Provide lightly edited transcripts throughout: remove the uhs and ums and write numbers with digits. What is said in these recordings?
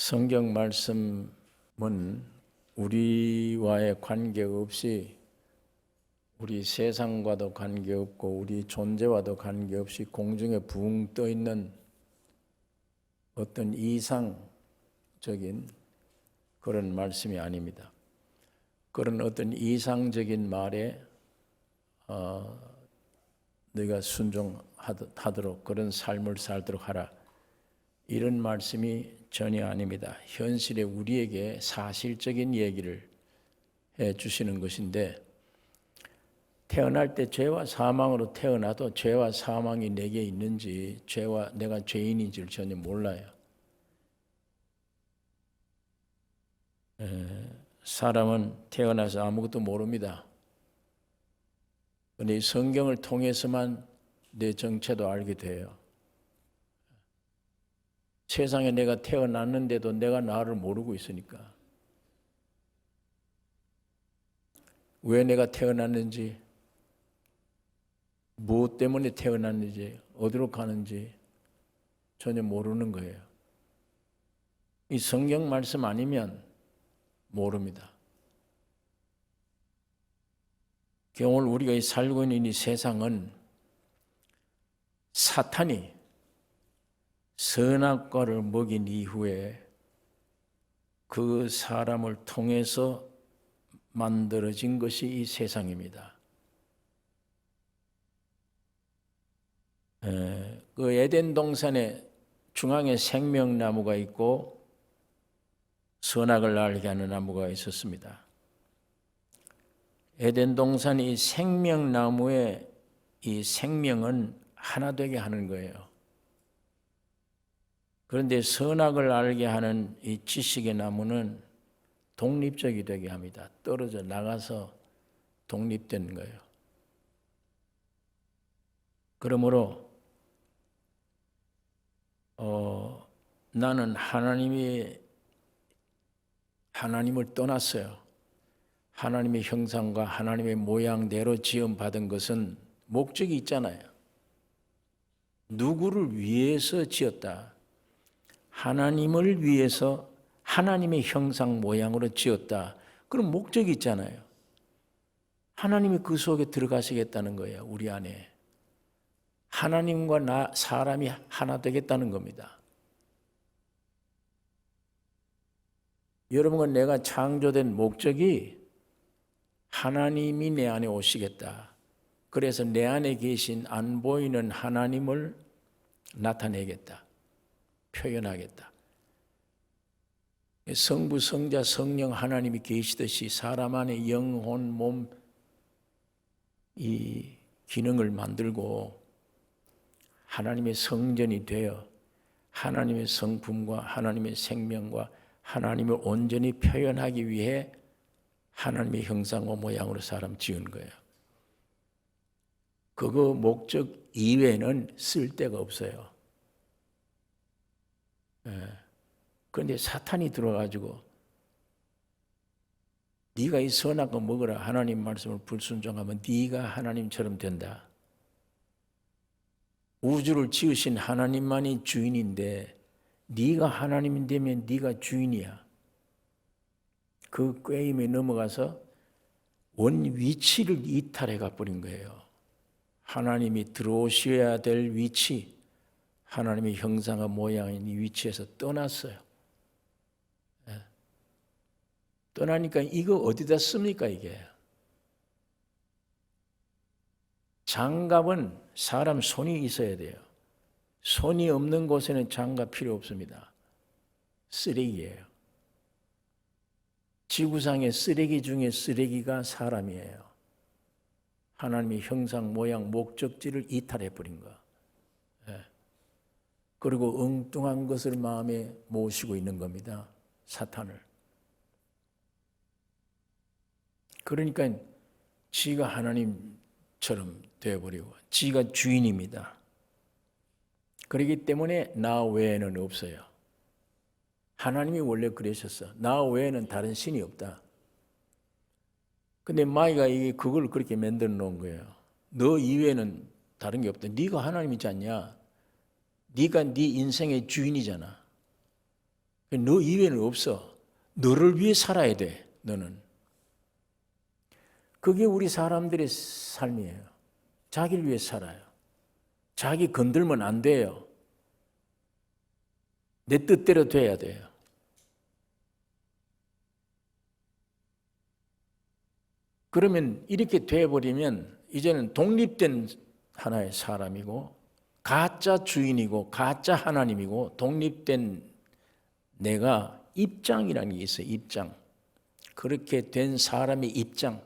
성경 말씀은 우리와의 관계없이, 우리 세상과도 관계없고 우리 존재와도 관계없이 공중에 붕 떠 있는 어떤 이상적인 그런 말씀이 아닙니다. 그런 어떤 이상적인 말에 너희가 순종하도록 그런 삶을 살도록 하라, 이런 말씀이 전혀 아닙니다. 현실에 우리에게 사실적인 얘기를 해 주시는 것인데, 태어날 때 죄와 사망으로 태어나도 죄와 사망이 내게 있는지, 내가 죄인인지를 전혀 몰라요. 사람은 태어나서 아무것도 모릅니다. 그런데 성경을 통해서만 내 정체도 알게 돼요. 세상에 내가 태어났는데도 내가 나를 모르고 있으니까. 왜 내가 태어났는지, 무엇 때문에 태어났는지, 어디로 가는지 전혀 모르는 거예요. 이 성경 말씀 아니면 모릅니다. 오늘 우리가 살고 있는 이 세상은 사탄이 선악과를 먹인 이후에 그 사람을 통해서 만들어진 것이 이 세상입니다. 그 에덴 동산에 중앙에 생명나무가 있고 선악을 알게 하는 나무가 있었습니다. 에덴 동산 이 생명나무의 이 생명은 하나 되게 하는 거예요. 그런데 선악을 알게 하는 이 지식의 나무는 독립적이 되게 합니다. 떨어져 나가서 독립된 거예요. 그러므로 나는 하나님을 떠났어요. 하나님의 형상과 하나님의 모양대로 지음받은 것은 목적이 있잖아요. 누구를 위해서 지었다? 하나님을 위해서 하나님의 형상 모양으로 지었다. 그런 목적이 있잖아요. 하나님이 그 속에 들어가시겠다는 거예요. 우리 안에. 하나님과 사람이 하나 되겠다는 겁니다. 여러분과 내가 창조된 목적이 하나님이 내 안에 오시겠다. 그래서 내 안에 계신 안 보이는 하나님을 나타내겠다. 표현하겠다. 성부, 성자, 성령 하나님이 계시듯이 사람 안에 영혼, 몸, 이 기능을 만들고 하나님의 성전이 되어 하나님의 성품과 하나님의 생명과 하나님을 온전히 표현하기 위해 하나님의 형상과 모양으로 사람 지은 거예요. 그거 목적 이외에는 쓸 데가 없어요. 그런데 사탄이 들어가지고 네가 이 선악과 먹으라, 하나님 말씀을 불순종하면 네가 하나님처럼 된다. 우주를 지으신 하나님만이 주인인데 네가 하나님 되면 네가 주인이야. 그 꾀임에 넘어가서 원 위치를 이탈해 가버린 거예요. 하나님이 들어오셔야 될 위치, 하나님의 형상과 모양인 이 위치에서 떠났어요. 떠나니까 이거 어디다 씁니까 이게? 장갑은 사람 손이 있어야 돼요. 손이 없는 곳에는 장갑 필요 없습니다. 쓰레기예요. 지구상의 쓰레기 중에 쓰레기가 사람이에요. 하나님의 형상, 모양, 목적지를 이탈해버린 거. 그리고 엉뚱한 것을 마음에 모시고 있는 겁니다. 사탄을. 그러니까 지가 하나님처럼 되어버리고 지가 주인입니다. 그렇기 때문에 나 외에는 없어요. 하나님이 원래 그러셨어. 나 외에는 다른 신이 없다. 근데 마귀가 그걸 그렇게 만들어 놓은 거예요. 너 이외에는 다른 게 없다. 네가 하나님이지 않냐? 네가 네 인생의 주인이잖아. 너 이외에는 없어. 너를 위해 살아야 돼, 너는. 그게 우리 사람들의 삶이에요. 자기를 위해 살아요. 자기 건들면 안 돼요. 내 뜻대로 돼야 돼요. 그러면 이렇게 돼버리면 이제는 독립된 하나의 사람이고 가짜 주인이고 가짜 하나님이고 독립된 내가 입장이라는 게 있어요. 입장. 그렇게 된 사람의 입장.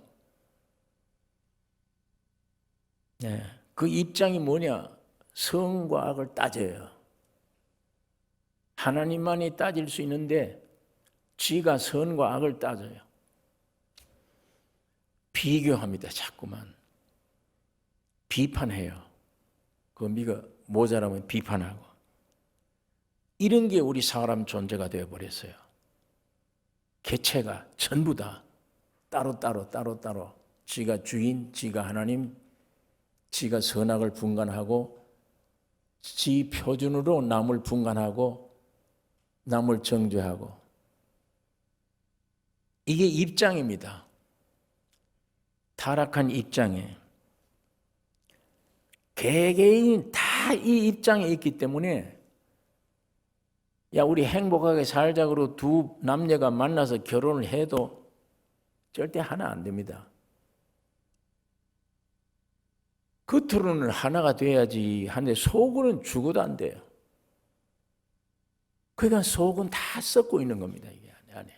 네. 그 입장이 뭐냐? 선과 악을 따져요. 하나님만이 따질 수 있는데 지가 선과 악을 따져요. 비교합니다. 자꾸만. 비판해요. 그 미가 모자라면 비판하고. 이런 게 우리 사람 존재가 되어버렸어요. 개체가 전부 다 따로따로 지가 주인, 지가 하나님, 지가 선악을 분간하고 지 표준으로 남을 분간하고 남을 정죄하고 이게 입장입니다. 타락한 입장에 개개인이 다 이 입장에 있기 때문에 야 우리 행복하게 살자 그러고 두 남녀가 만나서 결혼을 해도 절대 하나 안 됩니다. 겉으로는 하나가 돼야지 하는데 속으로는 죽어도 안 돼요. 그러니까 속은 다 썩고 있는 겁니다. 이게 안에.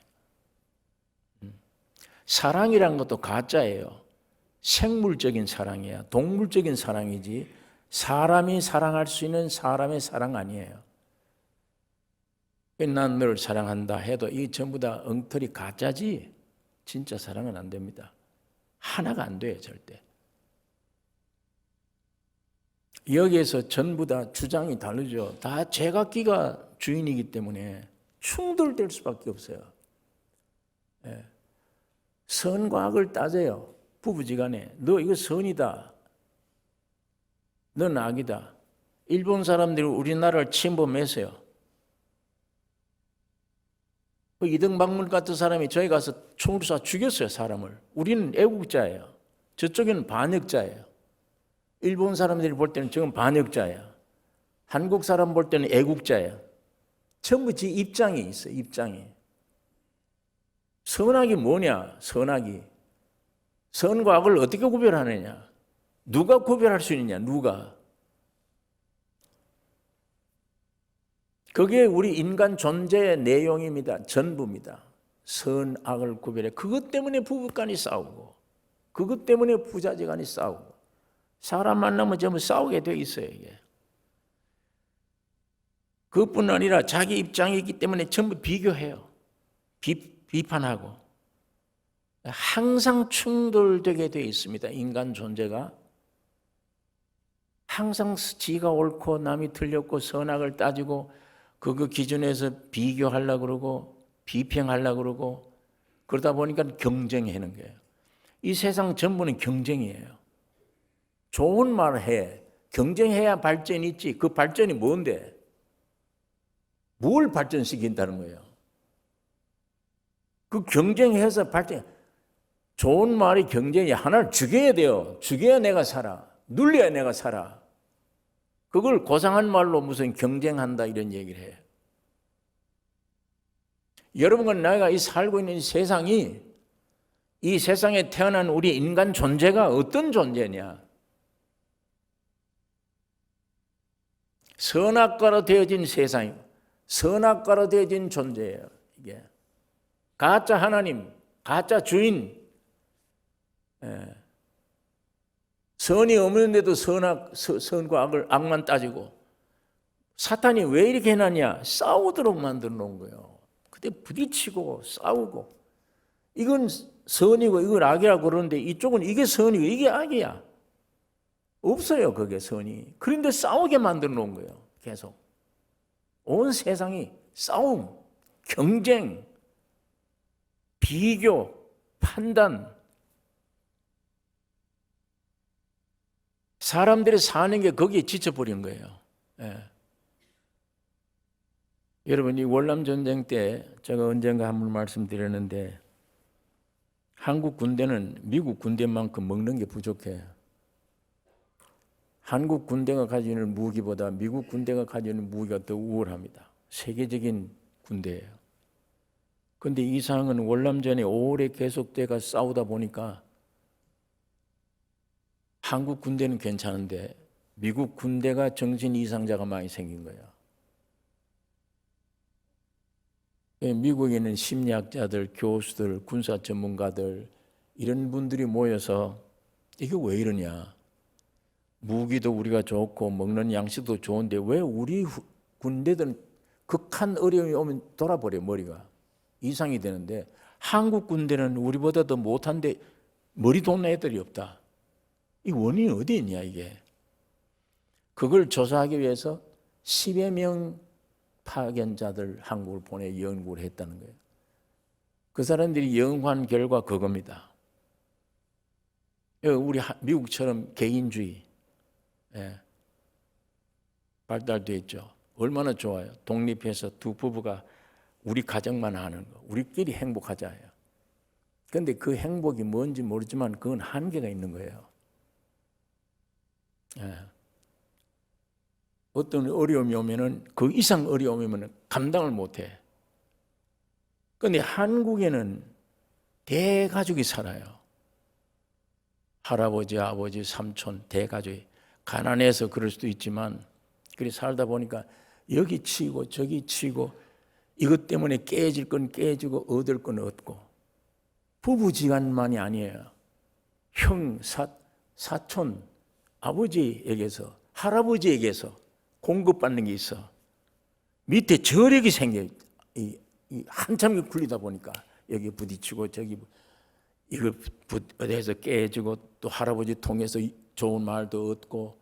사랑이란 것도 가짜예요. 생물적인 사랑이야. 동물적인 사랑이지 사람이 사랑할 수 있는 사람의 사랑 아니에요. 난 너를 사랑한다 해도 이 전부 다 엉터리 가짜지 진짜 사랑은 안 됩니다. 하나가 안 돼요. 절대. 여기에서 전부 다 주장이 다르죠. 다 제각기가 주인이기 때문에 충돌될 수밖에 없어요. 예. 선과 악을 따져요. 부부지간에 너 이거 선이다. 넌 악이다. 일본 사람들이 우리나라를 침범했어요. 그 이등박문 같은 사람이 저희 가서 총으로 쏴 죽였어요. 사람을. 우리는 애국자예요. 저쪽에는 반역자예요. 일본 사람들이 볼 때는 저건 반역자예요. 한국 사람 볼 때는 애국자예요. 전부 지 입장이 있어요. 입장이. 선악이 뭐냐? 선악이. 선과 악을 어떻게 구별하느냐? 누가 구별할 수 있느냐? 누가? 그게 우리 인간 존재의 내용입니다. 전부입니다. 선, 악을 구별해. 그것 때문에 부부간이 싸우고 그것 때문에 부자지간이 싸우고 사람 만나면 전부 싸우게 돼 있어요. 이게. 그것뿐 아니라 자기 입장이 있기 때문에 전부 비교해요. 비판하고 항상 충돌되게 돼 있습니다. 인간 존재가. 항상 지가 옳고 남이 틀렸고 선악을 따지고 그 기준에서 비교하려고 그러고 비평하려고 그러고 그러다 보니까 경쟁하는 거예요. 이 세상 전부는 경쟁이에요. 좋은 말을 해. 경쟁해야 발전이 있지. 그 발전이 뭔데? 뭘 발전시킨다는 거예요? 그 경쟁해서 발전. 좋은 말이 경쟁이 하나를 죽여야 돼요. 죽여야 내가 살아. 눌려야 내가 살아. 그걸 고상한 말로 무슨 경쟁한다 이런 얘기를 해요. 여러분과 내가 이 살고 있는 세상이 이 세상에 태어난 우리 인간 존재가 어떤 존재냐? 선악과로 되어진 세상이고 선악과로 되어진 존재예요. 이게 가짜 하나님, 가짜 주인, 선이 없는데도 선과 악만 따지고 사탄이 왜 이렇게 해놨냐? 싸우도록 만들어 놓은 거예요. 그때 부딪히고 싸우고 이건 선이고 이건 악이라고 그러는데 이쪽은 이게 선이고 이게 악이야. 없어요. 그게 선이. 그런데 싸우게 만들어 놓은 거예요. 계속. 온 세상이 싸움, 경쟁, 비교, 판단. 사람들이 사는 게 거기에 지쳐버린 거예요. 예. 여러분, 이 월남 전쟁 때 제가 언젠가 한번 말씀드렸는데 한국 군대는 미국 군대만큼 먹는 게 부족해요. 한국 군대가 가지고 있는 무기보다 미국 군대가 가지고 있는 무기가 더 우월합니다. 세계적인 군대예요. 그런데 이 상황은 월남전이 오래 계속돼가 싸우다 보니까 한국 군대는 괜찮은데 미국 군대가 정신 이상자가 많이 생긴 거예요. 미국에 있는 심리학자들, 교수들, 군사 전문가들 이런 분들이 모여서 이게 왜 이러냐. 무기도 우리가 좋고 먹는 양식도 좋은데 왜 우리 군대들은 극한 어려움이 오면 돌아버려 머리가. 이상이 되는데 한국 군대는 우리보다 더 못한데 머리 돈 애들이 없다. 이 원인이 어디 있냐 이게. 그걸 조사하기 위해서 10여 명 파견자들 한국을 보내 연구를 했다는 거예요. 그 사람들이 연구한 결과 그겁니다. 우리 미국처럼 개인주의 발달되어 있죠. 얼마나 좋아요. 독립해서 두 부부가 우리 가정만 아는 거, 우리끼리 행복하자 해요. 그런데 그 행복이 뭔지 모르지만 그건 한계가 있는 거예요. 어떤 어려움이 오면은 그 이상 어려움이 오면 감당을 못해. 그런데 한국에는 대가족이 살아요. 할아버지, 아버지, 삼촌, 대가족이. 가난해서 그럴 수도 있지만 그렇게 살다 보니까 여기 치고 저기 치고 이것 때문에 깨질 건 깨지고 얻을 건 얻고 부부지간만이 아니에요. 형, 사촌, 아버지에게서 할아버지에게서 공급받는 게 있어. 밑에 저력이 생겨. 한참 굴리다 보니까 여기 부딪히고 저기 이거 어디에서 깨지고 또 할아버지 통해서 좋은 말도 얻고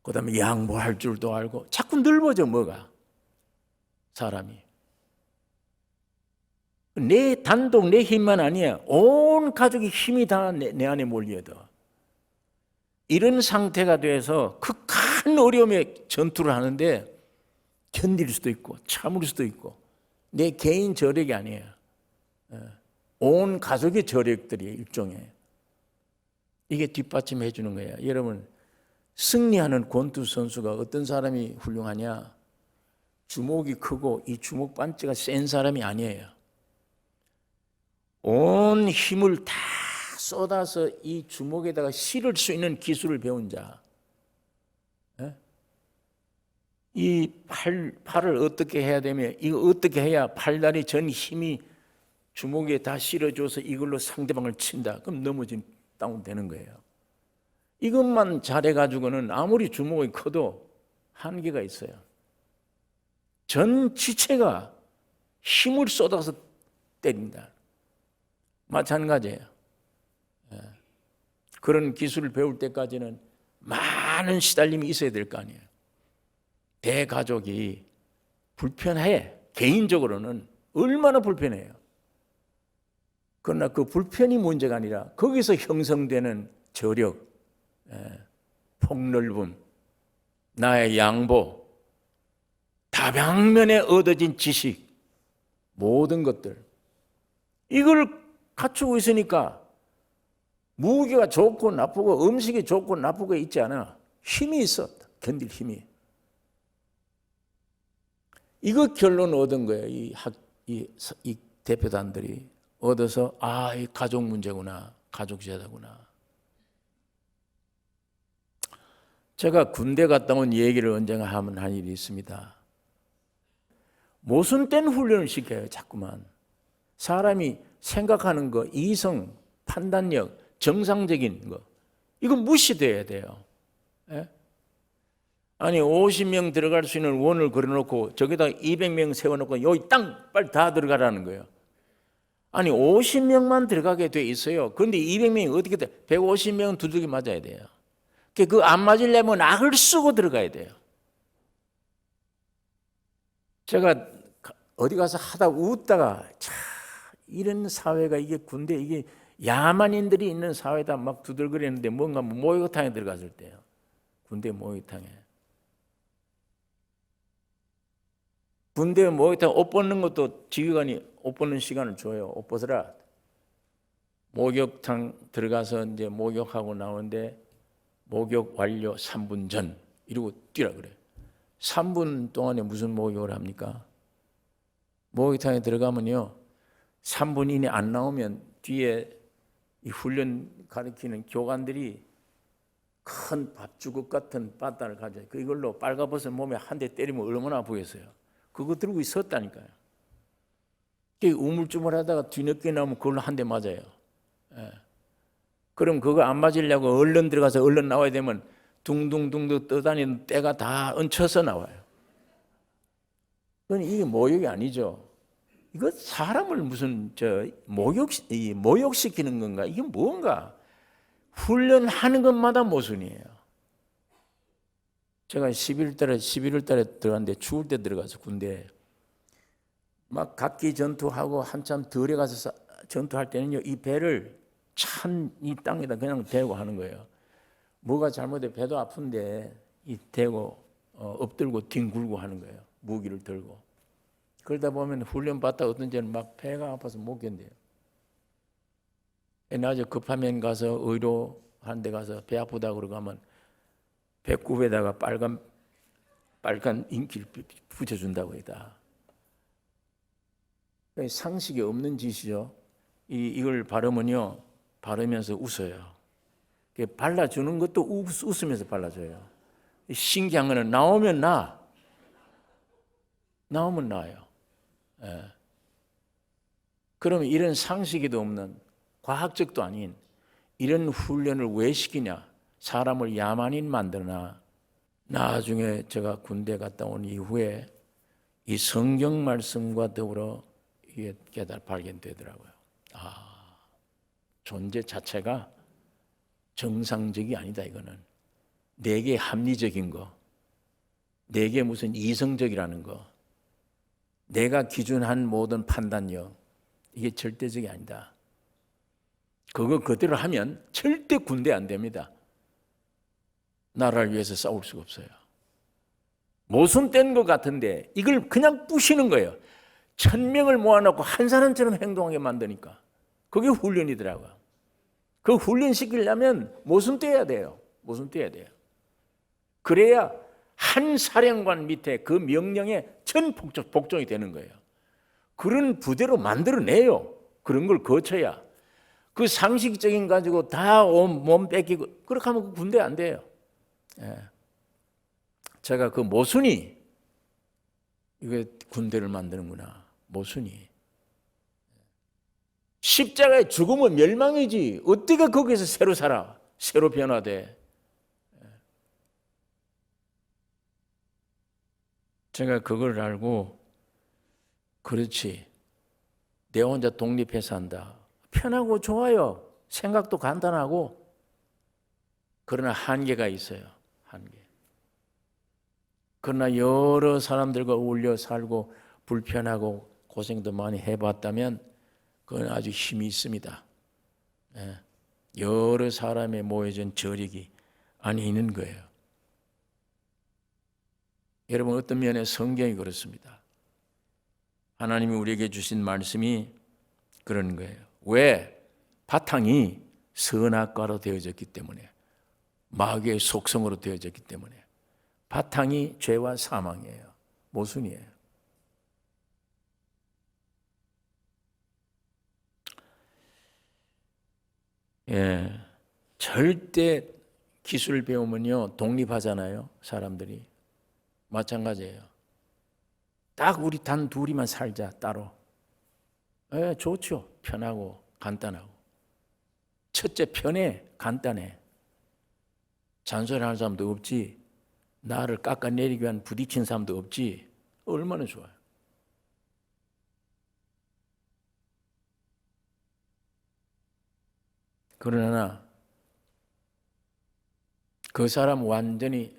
그다음에 양보할 줄도 알고 자꾸 넓어져 뭐가 사람이. 내 단독 내 힘만 아니야. 온 가족의 힘이 다 내 안에 몰려들어. 이런 상태가 돼서 극한 어려움에 전투를 하는데 견딜 수도 있고 참을 수도 있고 내 개인 저력이 아니에요. 온 가족의 저력들이 일종의 이게 뒷받침해 주는 거예요. 여러분 승리하는 권투 선수가 어떤 사람이 훌륭하냐? 주먹이 크고 이 주먹 반지가 센 사람이 아니에요. 온 힘을 다 쏟아서 이 주먹에다가 실을 수 있는 기술을 배운 자. 이 팔을 어떻게 해야 되며 이거 어떻게 해야 팔다리 전 힘이 주먹에 다 실어줘서 이걸로 상대방을 친다. 그럼 넘어진 다운되는 거예요. 이것만 잘해가지고는 아무리 주먹이 커도 한계가 있어요. 전 지체가 힘을 쏟아서 때린다. 마찬가지예요. 그런 기술을 배울 때까지는 많은 시달림이 있어야 될 거 아니에요. 대가족이 불편해. 개인적으로는 얼마나 불편해요. 그러나 그 불편이 문제가 아니라 거기서 형성되는 저력, 폭넓음, 나의 양보, 다방면에 얻어진 지식, 모든 것들 이걸 갖추고 있으니까 무기가 좋고 나쁘고 음식이 좋고 나쁘고 있지 않아. 힘이 있어. 견딜 힘이. 이거 결론 얻은 거예요. 이 대표단들이 얻어서 이 가족 문제구나. 가족 제도구나. 제가 군대 갔다 온 얘기를 언젠가 하면 한 일이 있습니다. 모순된 훈련을 시켜요. 자꾸만. 사람이 생각하는 거, 이성, 판단력, 정상적인 거 이건 무시돼야 돼요. 아니 50명 들어갈 수 있는 원을 그려놓고 저기다 200명 세워놓고 여기 땅 빨리 다 들어가라는 거예요. 아니 50명만 들어가게 돼 있어요. 그런데 200명이 어떻게 돼? 150명은 두들겨 맞아야 돼요. 그 안 맞으려면 악을 쓰고 들어가야 돼요. 제가 어디 가서 하다 웃다가 이런 사회가 이게 군대 이게 야만인들이 있는 사회다 막 두들거리는데 뭔가 목욕탕에 들어갔을 때요. 군대 목욕탕에. 군대 목욕탕 옷 벗는 것도 지휘관이 옷 벗는 시간을 줘요. 옷 벗으라. 목욕탕 들어가서 이제 목욕하고 나오는데 목욕 완료 3분 전 이러고 뛰라 그래. 3분 동안에 무슨 목욕을 합니까? 목욕탕에 들어가면요 3분 이내 안 나오면 뒤에 이 훈련 가르치는 교관들이 큰 밥주걱 같은 바다를 가져요. 이걸로 빨가벗은 몸에 한 대 때리면 얼마나 아프겠어요. 그거 들고 있었다니까요. 우물쭈물하다가 뒤늦게 나오면 그걸로 한 대 맞아요. 예. 그럼 그거 안 맞으려고 얼른 들어가서 얼른 나와야 되면 둥둥둥둥 떠다니는 때가 다 얹혀서 나와요. 그건 이게 모욕이 아니죠. 이거 사람을 무슨 모욕시키는 건가? 이게 뭔가? 훈련하는 것마다 모순이에요. 제가 11월 달에 들어갔는데 추울 때 들어가서 군대에 막 각기 전투하고 한참 덜에 가서 전투할 때는요 이 배를 찬 이 땅에다 그냥 대고 하는 거예요. 뭐가 잘못돼 배도 아픈데 이 대고 엎들고 뒹굴고 하는 거예요. 무기를 들고. 그러다 보면 훈련 받다 어떤 때는 막 배가 아파서 못 견뎌요. 낮에 급하면 가서 의료 하는 데 가서 배 아프다 그러고 하면 배꼽에다가 빨간 인기를 붙여준다고 했다. 상식이 없는 짓이죠. 이걸 바르면요 바르면서 웃어요. 발라주는 것도 웃으면서 발라줘요. 신기한 거는 나오면 나아요. 예. 그러면 이런 상식에도 없는 과학적도 아닌 이런 훈련을 왜 시키냐? 사람을 야만인 만드나? 나중에 제가 군대 갔다 온 이후에 이 성경 말씀과 더불어 이게 발견되더라고요. 존재 자체가 정상적이 아니다 이거는. 내게 합리적인 거, 내게 무슨 이성적이라는 거, 내가 기준한 모든 판단력 이게 절대적이 아니다. 그거 그대로 하면 절대 군대 안 됩니다. 나라를 위해서 싸울 수가 없어요. 모순된 것 같은데 이걸 그냥 부시는 거예요. 1000명을 모아놓고 한 사람처럼 행동하게 만드니까 그게 훈련이더라고요. 그 훈련시키려면 모순돼야 돼요. 그래야 한 사령관 밑에 그 명령에 전 복종이 되는 거예요. 그런 부대로 만들어내요. 그런 걸 거쳐야. 그 상식적인 가지고 다 몸 뺏기고 그렇게 하면 그 군대 안 돼요. 예. 제가 그 모순이 이게 군대를 만드는구나. 모순이. 십자가에 죽으면 멸망이지. 어떻게 거기서 새로 살아? 새로 변화돼. 제가 그걸 알고 그렇지. 내 혼자 독립해서 한다. 편하고 좋아요. 생각도 간단하고. 그러나 한계가 있어요. 한계. 그러나 여러 사람들과 어울려 살고 불편하고 고생도 많이 해봤다면 그건 아주 힘이 있습니다. 여러 사람의 모여진 저력이 안에 있는 거예요. 여러분 어떤 면에 성경이 그렇습니다. 하나님이 우리에게 주신 말씀이 그런 거예요. 왜? 바탕이 선악과로 되어졌기 때문에, 마귀의 속성으로 되어졌기 때문에. 바탕이 죄와 사망이에요. 모순이에요. 절대 기술 배우면요 독립하잖아요. 사람들이. 마찬가지예요. 딱 우리 단 둘이만 살자 따로. 좋죠. 편하고 간단하고. 첫째 편해, 간단해. 잔소리하는 사람도 없지. 나를 깎아내리기 위한 부딪힌 사람도 없지. 얼마나 좋아요. 그러나 그 사람 완전히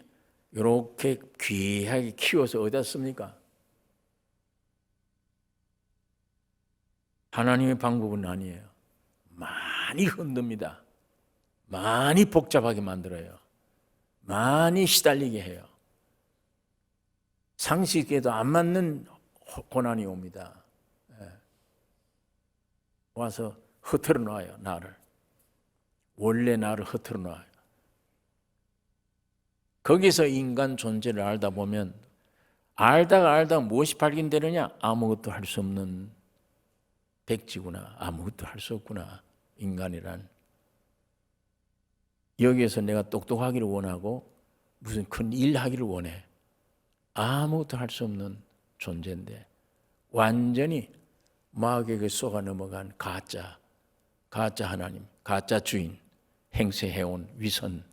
이렇게 귀하게 키워서 어디다 씁니까? 하나님의 방법은 아니에요. 많이 흔듭니다. 많이 복잡하게 만들어요. 많이 시달리게 해요. 상식에도 안 맞는 고난이 옵니다. 와서 흐트러 놔요, 나를. 원래 나를 흐트러 놔요. 거기서 인간 존재를 알다 보면 알다가 무엇이 발견되느냐? 아무것도 할 수 없는 백지구나. 아무것도 할 수 없구나. 인간이란. 여기에서 내가 똑똑하기를 원하고 무슨 큰 일 하기를 원해. 아무것도 할 수 없는 존재인데 완전히 마귀에게 속아 넘어간 가짜 하나님, 가짜 주인, 행세해온 위선.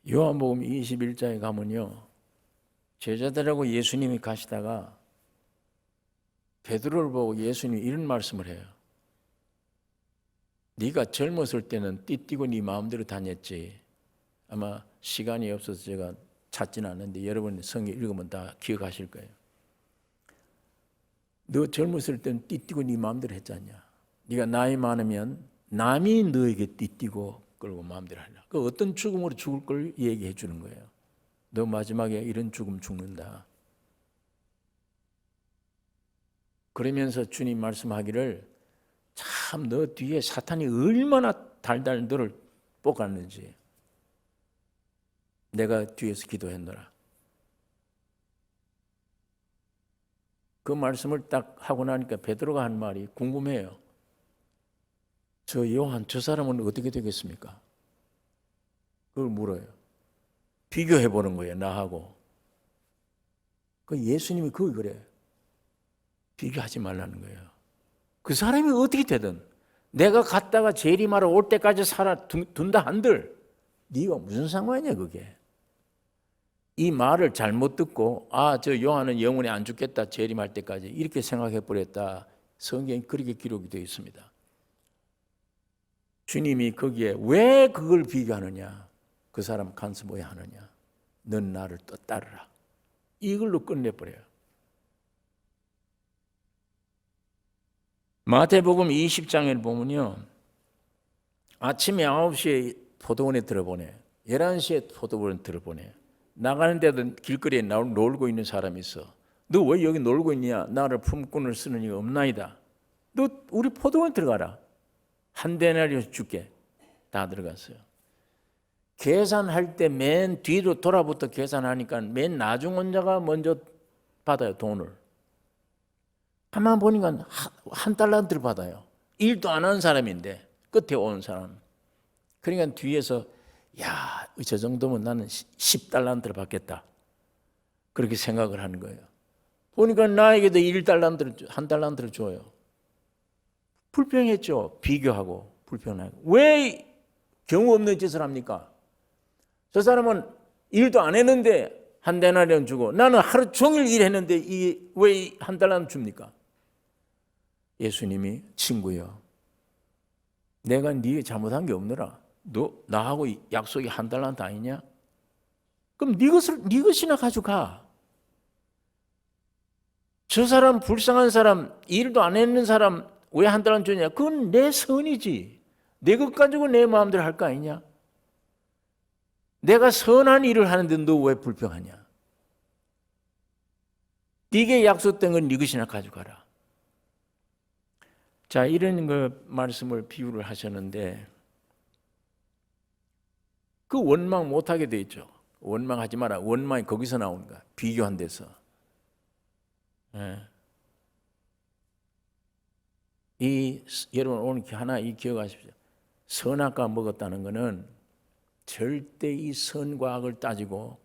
요한복음 21장에 가면요, 제자들하고 예수님이 가시다가 베드로를 보고 예수님이 이런 말씀을 해요. 네가 젊었을 때는 띠띠고 네 마음대로 다녔지. 아마 시간이 없어서 제가 찾지는 않는데 여러분 성경 읽으면 다 기억하실 거예요. 너 젊었을 때는 띠띠고 네 마음대로 했지 않냐. 네가 나이 많으면 남이 너에게 띠띠고 끌고 마음대로 하려. 그 어떤 죽음으로 죽을 걸 얘기해 주는 거예요. 너 마지막에 이런 죽음 죽는다. 그러면서 주님 말씀하기를 참 너 뒤에 사탄이 얼마나 달달 너를 볶았는지 내가 뒤에서 기도했노라. 그 말씀을 딱 하고 나니까 베드로가 한 말이 궁금해요. 저 요한 저 사람은 어떻게 되겠습니까? 그걸 물어요. 비교해 보는 거예요, 나하고. 그 예수님이 그걸 그래요. 비교하지 말라는 거예요. 그 사람이 어떻게 되든 내가 갔다가 재림하러 올 때까지 살아 둔다 한들 네가 무슨 상관이냐 그게. 이 말을 잘못 듣고 저 요한은 영원히 안 죽겠다 재림할 때까지 이렇게 생각해 버렸다. 성경에 그렇게 기록이 되어 있습니다. 주님이 거기에 왜 그걸 비교하느냐. 그 사람 간섭해야 하느냐. 넌 나를 또 따르라. 이걸로 끝내버려요. 마태복음 20장에 보면요. 아침에 9시에 포도원에 들어보내. 11시에 포도원에 들어보내. 나가는데도 길거리에 놀고 있는 사람이 있어. 너 왜 여기 놀고 있냐? 나를 품꾼을 쓰는 이가 없나이다. 너 우리 포도원에 들어가라. 한 데나리온 줄게. 다 들어갔어요. 계산할 때 맨 뒤로 돌아부터 계산하니까 맨 나중 혼자가 먼저 받아요, 돈을. 가만 보니까 한 달란트를 받아요. 일도 안 하는 사람인데 끝에 온 사람. 그러니까 뒤에서 야, 저 정도면 나는 10달란트를 받겠다. 그렇게 생각을 하는 거예요. 보니까 나에게도 1달란트를, 한 달란트를 줘요. 불평했죠. 비교하고 불평하고. 왜 경우 없는 짓을 합니까? 저 사람은 일도 안 했는데 한 데나리온 주고 나는 하루 종일 일했는데 왜 한 달란트 줍니까? 예수님이 친구여, 내가 네게 잘못한 게 없느라. 너 나하고 약속이 한 달란트 아니냐? 그럼 네 것이나 가져가. 저 사람 불쌍한 사람, 일도 안 했는 사람 왜 한 달란트 주냐? 그건 내 선이지. 내 것 가지고 내 마음대로 할 거 아니냐? 내가 선한 일을 하는데 너 왜 불평하냐? 네게 약속된 건 네 것이나 가져가라. 자, 이런 그 말씀을 비유를 하셨는데 그 원망 못하게 돼 있죠. 원망하지 마라. 원망이 거기서 나오는 거야. 비교한 데서. 여러분 오늘 하나 기억하십시오. 선악과 먹었다는 것은 절대 이 선과 악을 따지고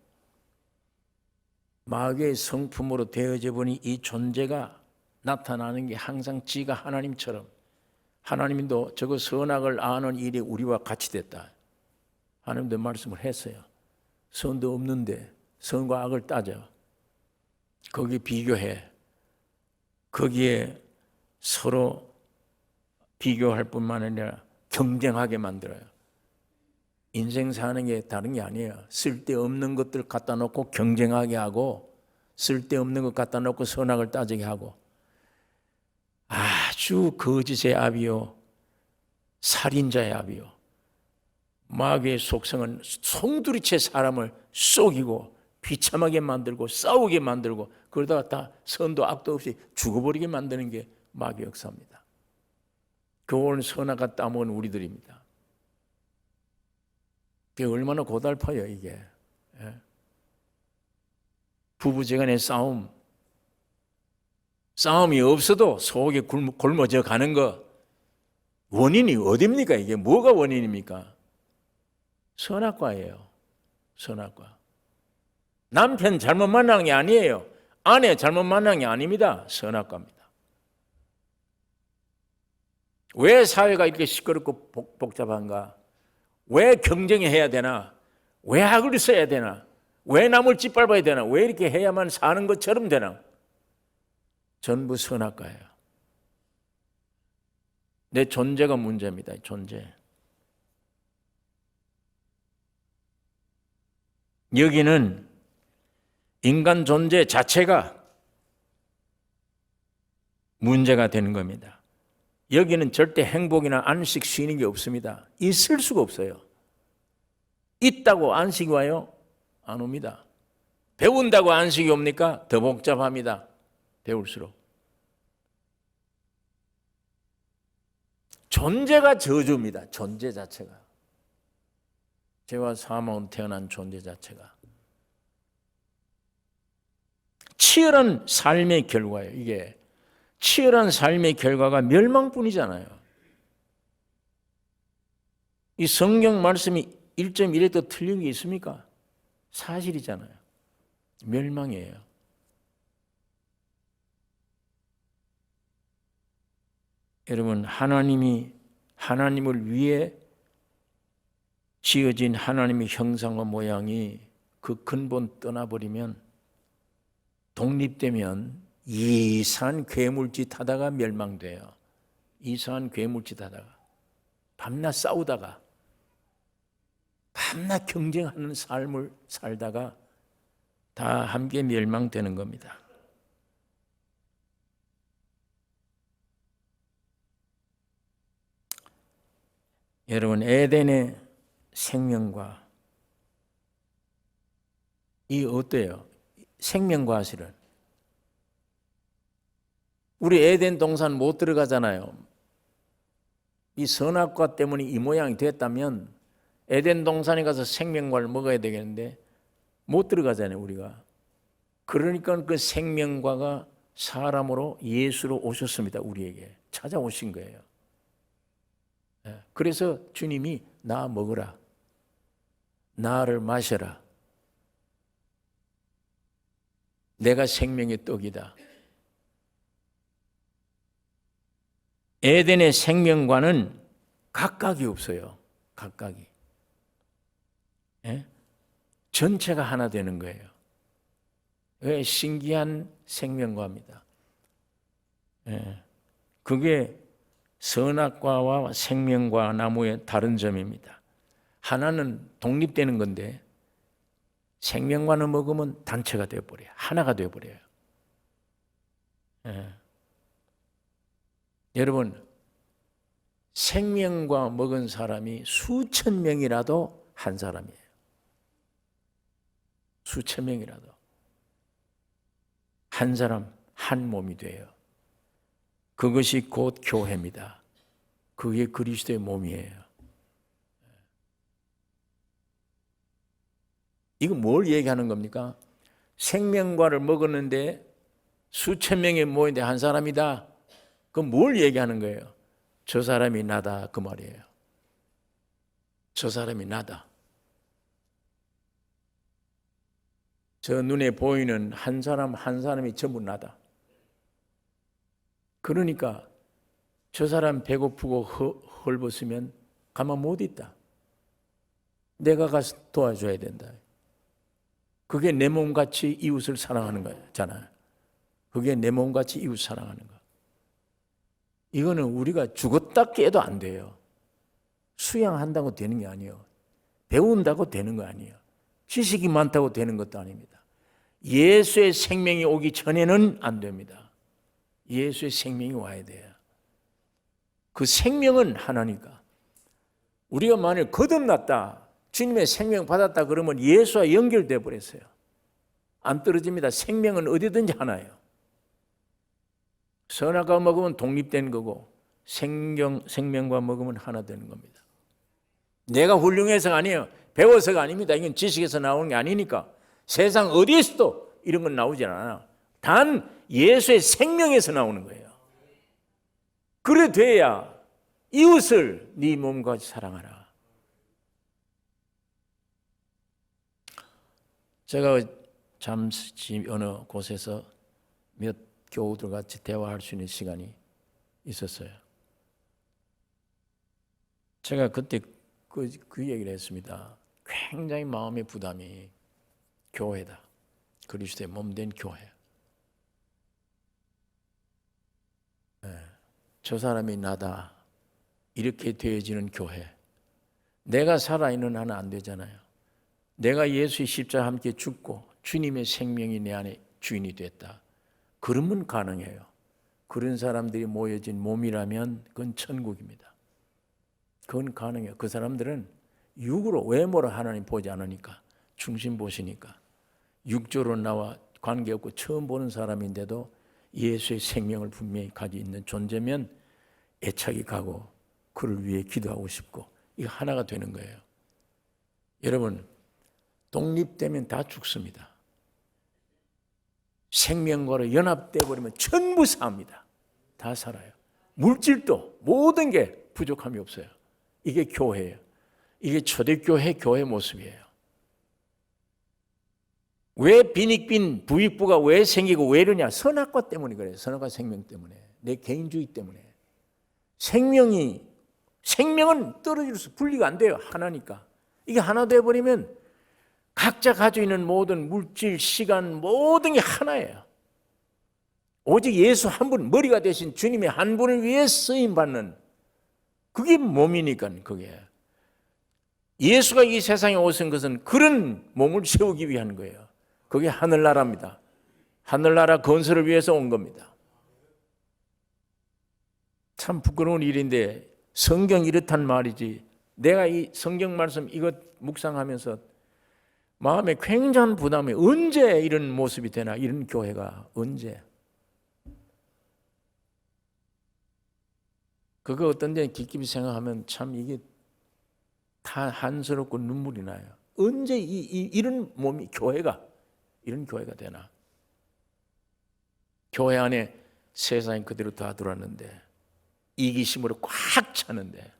마귀의 성품으로 되어져 보니 이 존재가 나타나는 게 항상 지가 하나님처럼, 하나님도 저거 선악을 아는 일이 우리와 같이 됐다. 하나님도 말씀을 했어요. 선도 없는데 선과 악을 따져. 거기 비교해. 거기에 서로 비교할 뿐만 아니라 경쟁하게 만들어요. 인생 사는 게 다른 게 아니에요. 쓸데없는 것들 갖다 놓고 경쟁하게 하고, 쓸데없는 것 갖다 놓고 선악을 따지게 하고, 아주 거짓의 압이요, 살인자의 압이요. 마귀의 속성은 송두리째 사람을 속이고 비참하게 만들고 싸우게 만들고 그러다가 다 선도 악도 없이 죽어버리게 만드는 게 마귀의 역사입니다. 교훈 선악과 따먹은 우리들입니다. 그게 얼마나 고달파요 이게. 부부지간의 싸움이 없어도 속에 굶어져 가는 거 원인이 어디입니까? 이게 뭐가 원인입니까? 선악과예요. 선악과. 남편 잘못 만난 게 아니에요. 아내 잘못 만난 게 아닙니다. 선악과입니다. 왜 사회가 이렇게 시끄럽고 복잡한가? 왜 경쟁해야 되나? 왜 학을 써야 되나? 왜 남을 짓밟아야 되나? 왜 이렇게 해야만 사는 것처럼 되나? 전부 선악과예요. 내 존재가 문제입니다. 존재. 여기는 인간 존재 자체가 문제가 되는 겁니다. 여기는 절대 행복이나 안식, 쉬는 게 없습니다. 있을 수가 없어요. 있다고 안식이 와요? 안 옵니다. 배운다고 안식이 옵니까? 더 복잡합니다. 배울수록. 존재가 저주입니다. 존재 자체가. 죄와 사망으로 태어난 존재 자체가. 치열한 삶의 결과예요. 이게 치열한 삶의 결과가 멸망뿐이잖아요. 이 성경 말씀이 1.1에도 틀린 게 있습니까? 사실이잖아요. 멸망이에요. 여러분, 하나님을 위해 지어진 하나님의 형상과 모양이 그 근본 떠나버리면, 독립되면 이상한 괴물짓 하다가 멸망돼요. 이상한 괴물짓 하다가, 밤낮 싸우다가, 밤낮 경쟁하는 삶을 살다가 다 함께 멸망되는 겁니다. 여러분, 에덴의 생명과 이 어때요? 생명과실은 우리 에덴 동산 못 들어가잖아요. 이 선악과 때문에 이 모양이 됐다면 에덴 동산에 가서 생명과를 먹어야 되겠는데 못 들어가잖아요, 우리가. 그러니까 그 생명과가 사람으로 예수로 오셨습니다. 우리에게 찾아오신 거예요. 그래서 주님이 나 먹으라, 나를 마셔라, 내가 생명의 떡이다. 에덴의 생명과는 각각이 없어요. 각각이. 전체가 하나 되는 거예요. 왜? 신기한 생명과입니다. 그게 선악과와 생명과 나무의 다른 점입니다. 하나는 독립되는 건데 생명과는 먹으면 단체가 되어버려요. 하나가 되어버려요. 여러분, 생명과 먹은 사람이 수천 명이라도 한 사람이에요. 수천 명이라도 한 사람, 한 몸이 돼요. 그것이 곧 교회입니다. 그게 그리스도의 몸이에요. 이거 뭘 얘기하는 겁니까? 생명과를 먹었는데 수천 명이 모였는데 한 사람이다. 그럼 뭘 얘기하는 거예요? 저 사람이 나다, 그 말이에요. 저 사람이 나다. 저 눈에 보이는 한 사람 한 사람이 전부 나다. 그러니까 저 사람 배고프고 헐벗으면 가만 못 있다. 내가 가서 도와줘야 된다. 그게 내 몸같이 이웃을 사랑하는 거잖아요. 그게 내 몸같이 이웃 사랑하는 거. 이거는 우리가 죽었다 깨도 안 돼요. 수양한다고 되는 게 아니에요. 배운다고 되는 거 아니에요. 지식이 많다고 되는 것도 아닙니다. 예수의 생명이 오기 전에는 안 됩니다. 예수의 생명이 와야 돼요. 그 생명은 하나니까. 우리가 만일 거듭났다, 주님의 생명 받았다 그러면 예수와 연결돼 버렸어요. 안 떨어집니다. 생명은 어디든지 하나예요. 선악과 먹으면 독립된 거고 생명과 먹으면 하나 되는 겁니다. 내가 훌륭해서가 아니에요. 배워서가 아닙니다. 이건 지식에서 나오는 게 아니니까. 세상 어디에서도 이런 건 나오지 않아. 단 예수의 생명에서 나오는 거예요. 그래 돼야 이웃을 네 몸과 같이 사랑하라. 제가 잠시 어느 곳에서 몇 교우들 같이 대화할 수 있는 시간이 있었어요. 제가 그때 그 얘기를 했습니다. 굉장히 마음의 부담이 교회다. 그리스도의 몸된 교회. 저 사람이 나다. 이렇게 되어지는 교회. 내가 살아있는 한은 안 되잖아요. 내가 예수의 십자가와 함께 죽고 주님의 생명이 내 안에 주인이 됐다. 그러면 가능해요. 그런 사람들이 모여진 몸이라면 그건 천국입니다. 그건 가능해요. 그 사람들은 육으로 외모로 하나님 보지 않으니까, 중심 보시니까 육조로 나와 관계없고 처음 보는 사람인데도 예수의 생명을 분명히 가지고 있는 존재면 애착이 가고 그를 위해 기도하고 싶고 이거 하나가 되는 거예요. 여러분, 독립되면 다 죽습니다. 생명과로 연합돼 버리면 전부 삽니다. 다 살아요. 물질도 모든 게 부족함이 없어요. 이게 교회예요. 이게 초대교회 교회 모습이에요. 왜 빈익빈 부익부가 왜 생기고 왜 이러냐? 선악과 때문에 그래요. 선악과 생명 때문에. 내 개인주의 때문에. 생명은 떨어질 수 분리가 안 돼요. 하나니까. 이게 하나 되어버리면 각자 가지고 있는 모든 물질, 시간 모든 게 하나예요. 오직 예수 한 분, 머리가 되신 주님의 한 분을 위해 쓰임받는 그게 몸이니까 그게. 예수가 이 세상에 오신 것은 그런 몸을 세우기 위한 거예요. 그게 하늘나라입니다. 하늘나라 건설을 위해서 온 겁니다. 참 부끄러운 일인데 성경 이렇단 말이지. 내가 이 성경 말씀 이것 묵상하면서 마음에 굉장한 부담이 언제 이런 모습이 되나 이런 교회가 언제. 그거 어떤 데 깊이 생각하면 참 이게 다 한스럽고 눈물이 나요. 언제 이런 몸이 이런 교회가 되나. 교회 안에 세상이 그대로 다 들어왔는데 이기심으로 꽉 차는데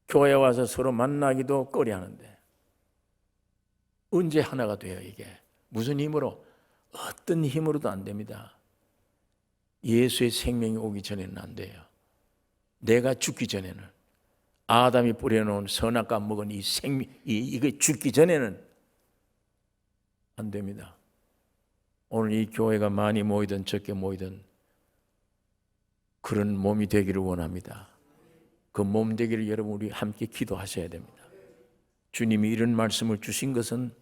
교회 와서 서로 만나기도 꺼려하는데 언제 하나가 돼요 이게. 무슨 힘으로? 어떤 힘으로도 안 됩니다. 예수의 생명이 오기 전에는 안 돼요. 내가 죽기 전에는 아담이 뿌려놓은 선악과 먹은 이게 죽기 전에는 안 됩니다. 오늘 이 교회가 많이 모이든 적게 모이든 그런 몸이 되기를 원합니다. 그 몸 되기를 여러분 우리 함께 기도하셔야 됩니다. 주님이 이런 말씀을 주신 것은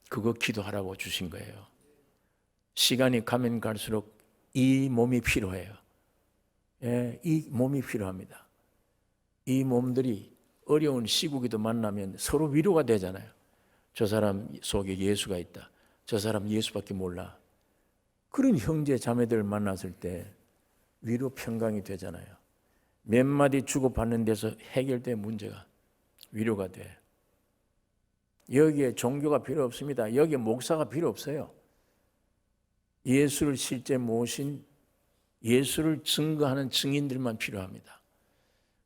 그거 기도하라고 주신 거예요. 시간이 가면 갈수록 이 몸이 필요해요. 예, 이 몸이 필요합니다. 이 몸들이 어려운 시국에도 만나면 서로 위로가 되잖아요. 저 사람 속에 예수가 있다. 저 사람 예수밖에 몰라. 그런 형제 자매들을 만났을 때 위로 평강이 되잖아요. 몇 마디 주고받는 데서 해결된 문제가 위로가 돼. 여기에 종교가 필요 없습니다. 여기에 목사가 필요 없어요. 예수를 실제 모신 예수를 증거하는 증인들만 필요합니다.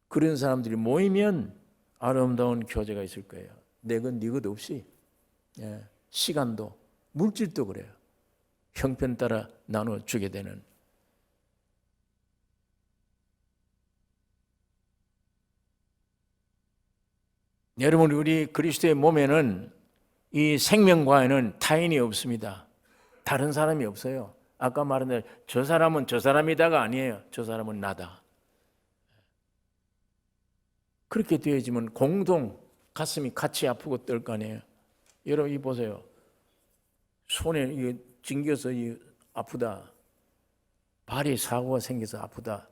그런 사람들이 모이면 아름다운 교제가 있을 거예요. 내 것, 네 것 없이 시간도 물질도 그래요. 형편 따라 나눠주게 되는. 여러분 우리 그리스도의 몸에는 이 생명과에는 타인이 없습니다. 다른 사람이 없어요. 아까 말한 대로 저 사람은 저 사람이다가 아니에요. 저 사람은 나다. 그렇게 되어지면 공동 가슴이 같이 아프고 떨 거 아니에요. 여러분 이 보세요. 손에 이게 찡겨서 아프다. 발에 사고가 생겨서 아프다.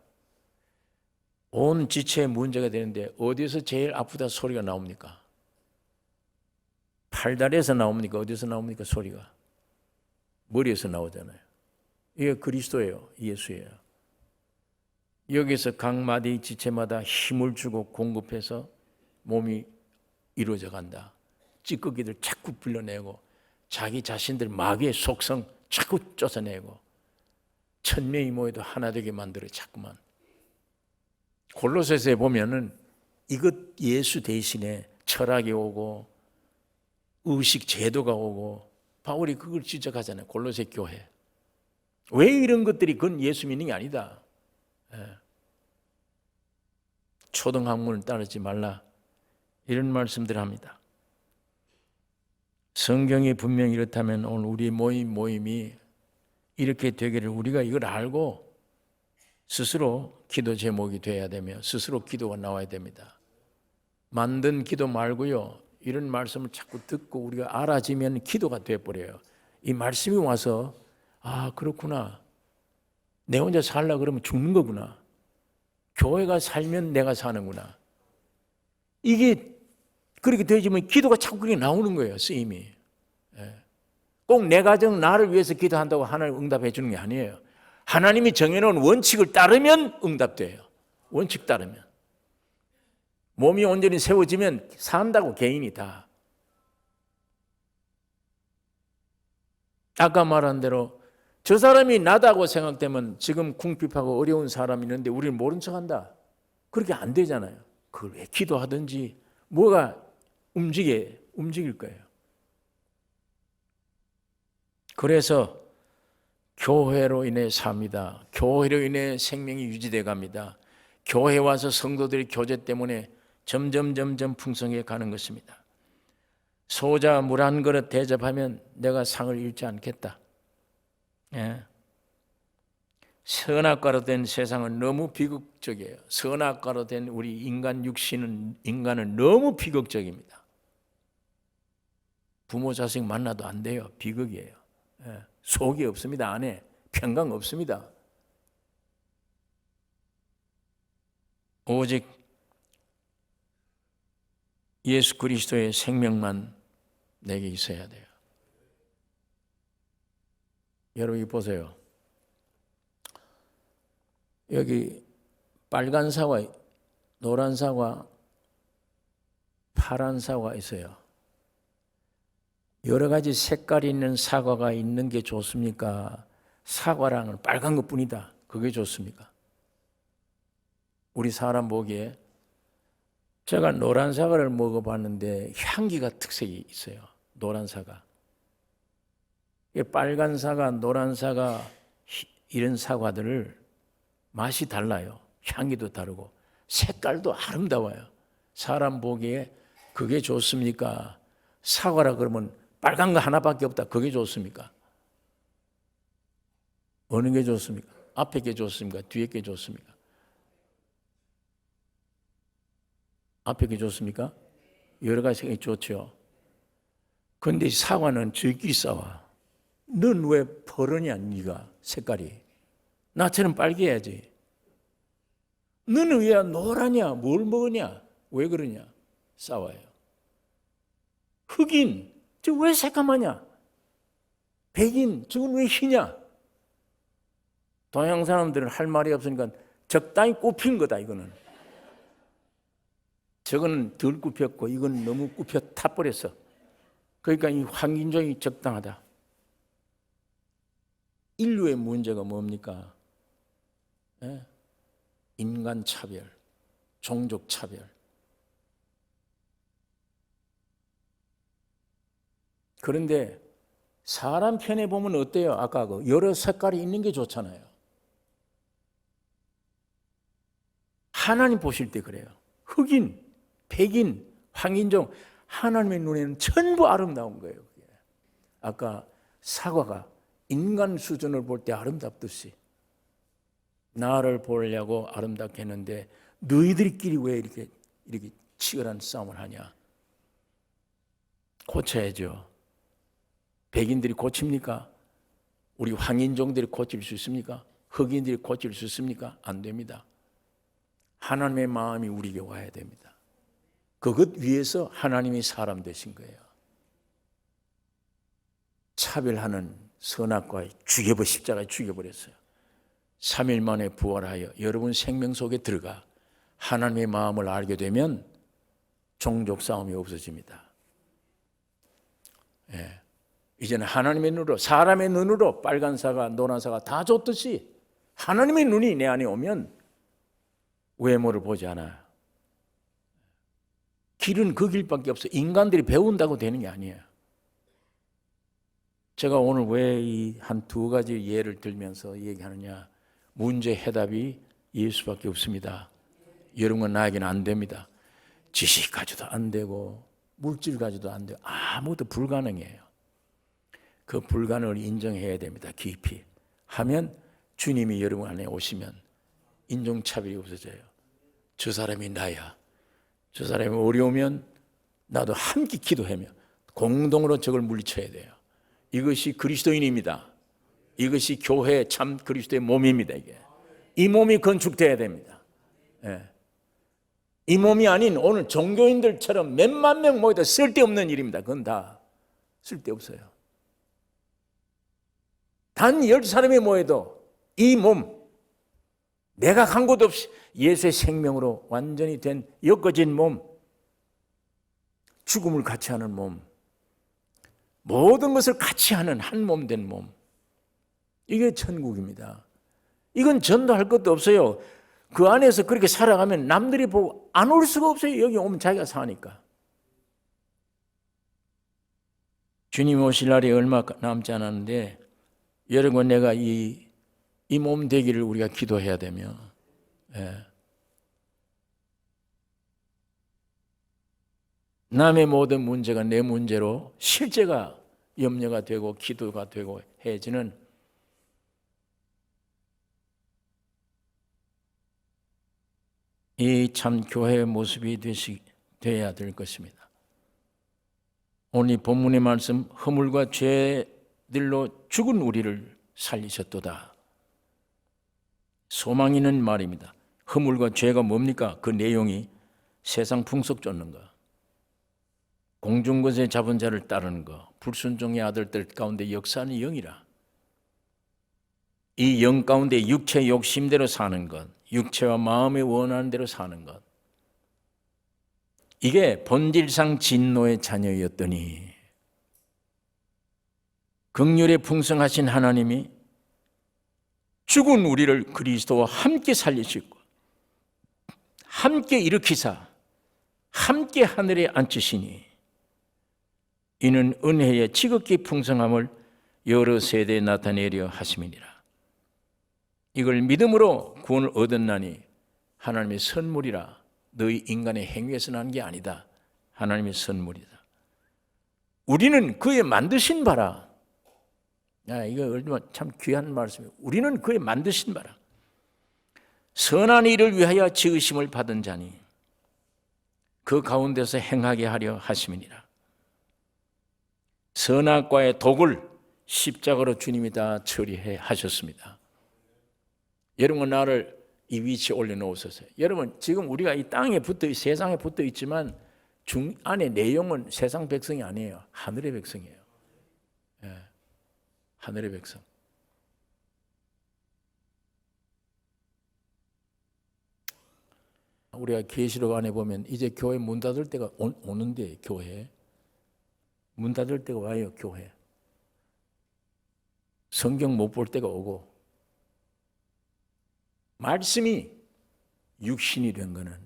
온 지체에 문제가 되는데 어디서 제일 아프다 소리가 나옵니까? 팔다리에서 나옵니까? 어디서 나옵니까? 소리가. 머리에서 나오잖아요. 이게 그리스도예요. 예수예요. 여기서 각 마디 지체마다 힘을 주고 공급해서 몸이 이루어져 간다. 찌꺼기들 자꾸 불러내고 자기 자신들 마귀의 속성 자꾸 쫓아내고 천명이 모여도 하나 되게 만들어 자꾸만. 골로새서에 보면은 이것 예수 대신에 철학이 오고 의식 제도가 오고 바울이 그걸 지적하잖아요. 골로새 교회. 왜 이런 것들이 그건 예수 믿는 게 아니다. 초등학문을 따르지 말라. 이런 말씀들을 합니다. 성경이 분명히 이렇다면 오늘 우리 모임이 이렇게 되기를 우리가 이걸 알고 스스로 기도 제목이 되어야 되며 스스로 기도가 나와야 됩니다. 만든 기도 말고요. 이런 말씀을 자꾸 듣고 우리가 알아지면 기도가 되어버려요. 이 말씀이 와서 아 그렇구나. 내 혼자 살라 그러면 죽는 거구나. 교회가 살면 내가 사는구나. 이게 그렇게 되어지면 기도가 자꾸 그렇게 나오는 거예요. 쓰임이. 꼭 내 가정 나를 위해서 기도한다고 하나님 응답해 주는 게 아니에요. 하나님이 정해놓은 원칙을 따르면 응답돼요. 원칙 따르면. 몸이 온전히 세워지면 산다고 개인이 다. 아까 말한 대로 저 사람이 나다고 생각되면 지금 궁핍하고 어려운 사람이 있는데 우리는 모른 척한다. 그렇게 안 되잖아요. 그걸 왜 기도하든지 뭐가 움직일 거예요. 그래서 교회로 인해 삽니다. 교회로 인해 생명이 유지돼 갑니다. 교회 와서 성도들의 교제 때문에 점점 풍성해 가는 것입니다. 소자 물 한 그릇 대접하면 내가 상을 잃지 않겠다. 선악과로 된 세상은 너무 비극적이에요. 선악과로 된 우리 인간 육신은 인간은 너무 비극적입니다. 부모 자식 만나도 안 돼요. 비극이에요. 속이 없습니다. 안에 평강 없습니다. 오직 예수 그리스도의 생명만 내게 있어야 돼요. 여러분 보세요. 여기 빨간 사과, 노란 사과, 파란 사과 있어요. 여러 가지 색깔이 있는 사과가 있는 게 좋습니까? 사과랑은 빨간 것뿐이다. 그게 좋습니까? 우리 사람 보기에 제가 노란 사과를 먹어봤는데 향기가 특색이 있어요. 노란 사과. 빨간 사과, 노란 사과 이런 사과들을 맛이 달라요. 향기도 다르고 색깔도 아름다워요. 사람 보기에 그게 좋습니까? 사과라 그러면 빨간 거 하나밖에 없다. 그게 좋습니까? 어느 게 좋습니까? 앞에 게 좋습니까? 뒤에 게 좋습니까? 앞에 게 좋습니까? 여러 가지 좋죠. 그런데 사과는 저희끼리 싸워. 넌 왜 퍼러냐 네가 색깔이. 나처럼 빨개야지. 너는 왜 노라냐? 뭘 먹으냐? 왜 그러냐? 싸워요. 흑인, 저 왜 새까마냐? 백인, 저건 왜 희냐? 동양 사람들은 할 말이 없으니까 적당히 굽힌 거다 이거는. 저거는 덜 굽혔고 이건 너무 굽혀 타버렸어. 그러니까 이 황인종이 적당하다. 인류의 문제가 뭡니까? 인간 차별, 종족 차별. 그런데 사람 편에 보면 어때요? 아까 그 여러 색깔이 있는 게 좋잖아요. 하나님 보실 때 그래요. 흑인, 백인, 황인종, 하나님의 눈에는 전부 아름다운 거예요. 그게. 아까 사과가 인간 수준을 볼 때 아름답듯이 나를 보려고 아름답게 했는데 너희들끼리 왜 이렇게 치열한 싸움을 하냐? 고쳐야죠. 백인들이 고칩니까? 우리 황인종들이 고칠 수 있습니까? 흑인들이 고칠 수 있습니까? 안 됩니다. 하나님의 마음이 우리에게 와야 됩니다. 그것 위해서 하나님이 사람 되신 거예요. 차별하는 선악과에 십자가에 죽여버렸어요. 3일 만에 부활하여 여러분 생명 속에 들어가 하나님의 마음을 알게 되면 종족 싸움이 없어집니다. 예. 이제는 하나님의 눈으로, 사람의 눈으로 빨간 사과, 노란 사과 다 줬듯이 하나님의 눈이 내 안에 오면 외모를 보지 않아요. 길은 그 길밖에 없어요. 인간들이 배운다고 되는 게 아니에요. 제가 오늘 왜 이 한 두 가지 예를 들면서 얘기하느냐. 문제 해답이 예수밖에 없습니다. 여러분과 나에게는 안 됩니다. 지식 가지도 안 되고 물질 가지도 안 되고 아무것도 불가능해요. 그 불가능을 인정해야 됩니다. 깊이 하면 주님이 여러분 안에 오시면 인종차별이 없어져요. 저 사람이 나야. 저 사람이 어려우면 나도 함께 기도하며 공동으로 적을 물리쳐야 돼요. 이것이 그리스도인입니다. 이것이 교회 참 그리스도의 몸입니다. 이게. 이 몸이 건축돼야 됩니다. 예. 이 몸이 아닌 오늘 종교인들처럼 몇만 명 모여도 쓸데없는 일입니다. 그건 다 쓸데없어요. 단 10사람이 모여도 이 몸, 내가 간 곳 없이 예수의 생명으로 완전히 된 엮어진 몸, 죽음을 같이 하는 몸, 모든 것을 같이 하는 한 몸 된 몸, 이게 천국입니다. 이건 전도할 것도 없어요. 그 안에서 그렇게 살아가면 남들이 보고 안 올 수가 없어요. 여기 오면 자기가 사니까. 주님 오실 날이 얼마 남지 않았는데 여러분 내가 이 몸 되기를 우리가 기도해야 되며 남의 모든 문제가 내 문제로 실제가 염려가 되고 기도가 되고 해지는 이 참 교회의 모습이 되어야 될 것입니다. 오늘 이 본문의 말씀 허물과 죄들로 죽은 우리를 살리셨도다. 소망 있는 말입니다. 허물과 죄가 뭡니까? 그 내용이 세상 풍속 쫓는 것, 공중것에 잡은 자를 따르는 것, 불순종의 아들들 가운데 역사하는 영이라. 이 영 가운데 육체 욕심대로 사는 것, 육체와 마음에 원하는 대로 사는 것, 이게 본질상 진노의 자녀였더니 긍휼에 풍성하신 하나님이 죽은 우리를 그리스도와 함께 살리시고 함께 일으키사 함께 하늘에 앉히시니 이는 은혜의 지극히 풍성함을 여러 세대에 나타내려 하심이니라. 이걸 믿음으로 구원을 얻었나니 하나님의 선물이라. 너희 인간의 행위에서 난 게 아니다. 하나님의 선물이다. 우리는 그의 만드신 바라. 이거 얼마나 참 귀한 말씀이에요. 우리는 그의 만드신 바라. 선한 일을 위하여 지으심을 받은 자니 그 가운데서 행하게 하려 하심이니라. 선악과의 독을 십자가로 주님이 다 처리해 하셨습니다. 여러분 나를 이 위치에 올려놓으셨어요. 여러분 지금 우리가 이 땅에 세상에 붙어 있지만 안에 내용은 세상 백성이 아니에요. 하늘의 백성이에요. 예, 하늘의 백성. 우리가 계시록 안에 보면 이제 교회 문 닫을 때가 오는데 교회 문 닫을 때가 와요. 교회 성경 못 볼 때가 오고 말씀이 육신이 된 거는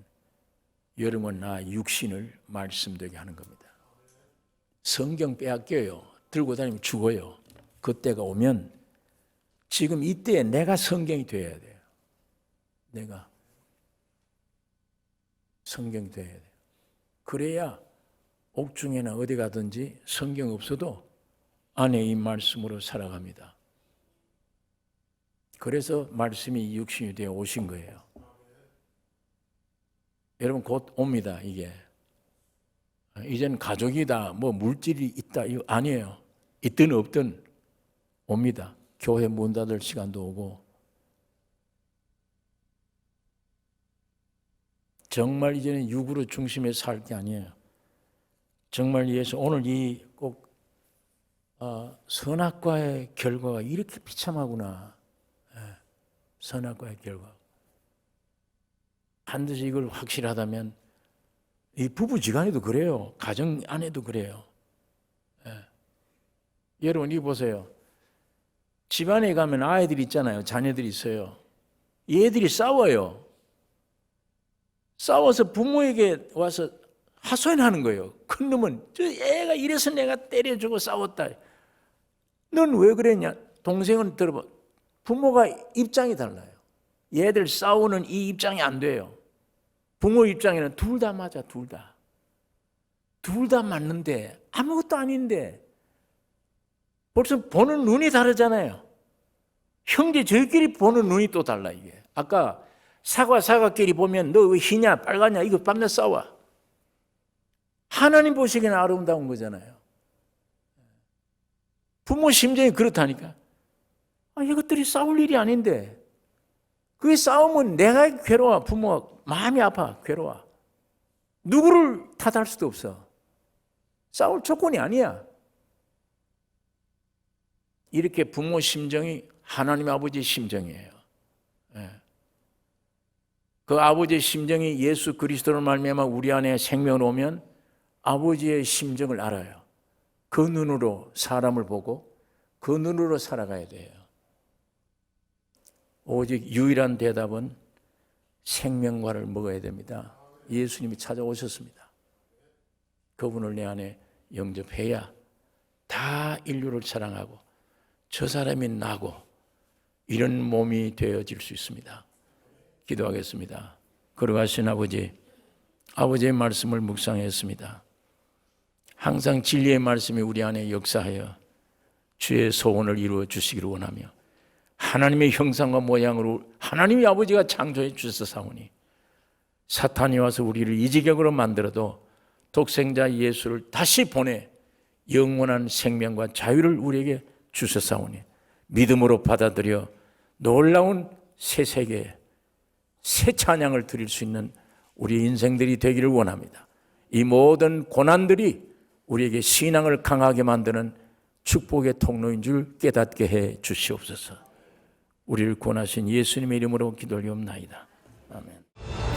여러분 나 육신을 말씀되게 하는 겁니다. 성경 빼앗겨요. 들고 다니면 죽어요. 그때가 오면 지금 이때에 내가 성경이 되어야 돼요. 내가 성경이 되어야 돼요. 그래야 옥중에나 어디 가든지 성경 없어도 안에 이 말씀으로 살아갑니다. 그래서 말씀이 육신이 되어 오신 거예요. 여러분 곧 옵니다. 이게 이젠 가족이다 뭐 물질이 있다 이거 아니에요. 있든 없든 옵니다. 교회 문 닫을 시간도 오고 정말 이제는 육으로 중심에 살 게 아니에요. 정말 예수 오늘 선악과의 결과가 이렇게 비참하구나. 선악과의 결과. 반드시 이걸 확실하다면 이 부부지간에도 그래요. 가정 안에도 그래요. 여러분 이 보세요. 집안에 가면 아이들이 있잖아요. 자녀들이 있어요. 얘들이 싸워요. 싸워서 부모에게 와서 하소연하는 거예요. 큰 놈은 저 애가 이래서 내가 때려주고 싸웠다. 넌 왜 그랬냐? 동생은 들어봐. 부모가 입장이 달라요. 얘들 싸우는 이 입장이 안 돼요. 부모 입장에는 둘 다 맞아, 둘 다. 둘 다 맞는데 아무것도 아닌데 벌써 보는 눈이 다르잖아요. 형제 저희끼리 보는 눈이 또 달라 이게. 아까 사과끼리 보면 너 왜 희냐 빨갛냐 이거 밤낮 싸워. 하나님 보시기에는 아름다운 거잖아요. 부모 심정이 그렇다니까. 이것들이 싸울 일이 아닌데 그게 싸우면 내가 괴로워. 부모가 마음이 아파 괴로워. 누구를 탓할 수도 없어. 싸울 조건이 아니야. 이렇게 부모 심정이 하나님 아버지의 심정이에요. 그 아버지의 심정이 예수 그리스도로 말미암아 우리 안에 생명을 오면 아버지의 심정을 알아요. 그 눈으로 사람을 보고 그 눈으로 살아가야 돼요. 오직 유일한 대답은 생명과를 먹어야 됩니다. 예수님이 찾아오셨습니다. 그분을 내 안에 영접해야 다 인류를 사랑하고 저 사람이 나고 이런 몸이 되어질 수 있습니다. 기도하겠습니다. 걸어가신 아버지의 말씀을 묵상했습니다. 항상 진리의 말씀이 우리 안에 역사하여 주의 소원을 이루어 주시기를 원하며 하나님의 형상과 모양으로 하나님의 아버지가 창조해 주셨사오니 사탄이 와서 우리를 이 지경으로 만들어도 독생자 예수를 다시 보내 영원한 생명과 자유를 우리에게 주셨사오니 믿음으로 받아들여 놀라운 새 세계, 새 찬양을 드릴 수 있는 우리 인생들이 되기를 원합니다. 이 모든 고난들이 우리에게 신앙을 강하게 만드는 축복의 통로인 줄 깨닫게 해 주시옵소서. 우리를 구원하신 예수님의 이름으로 기도 올리옵나이다. 아멘.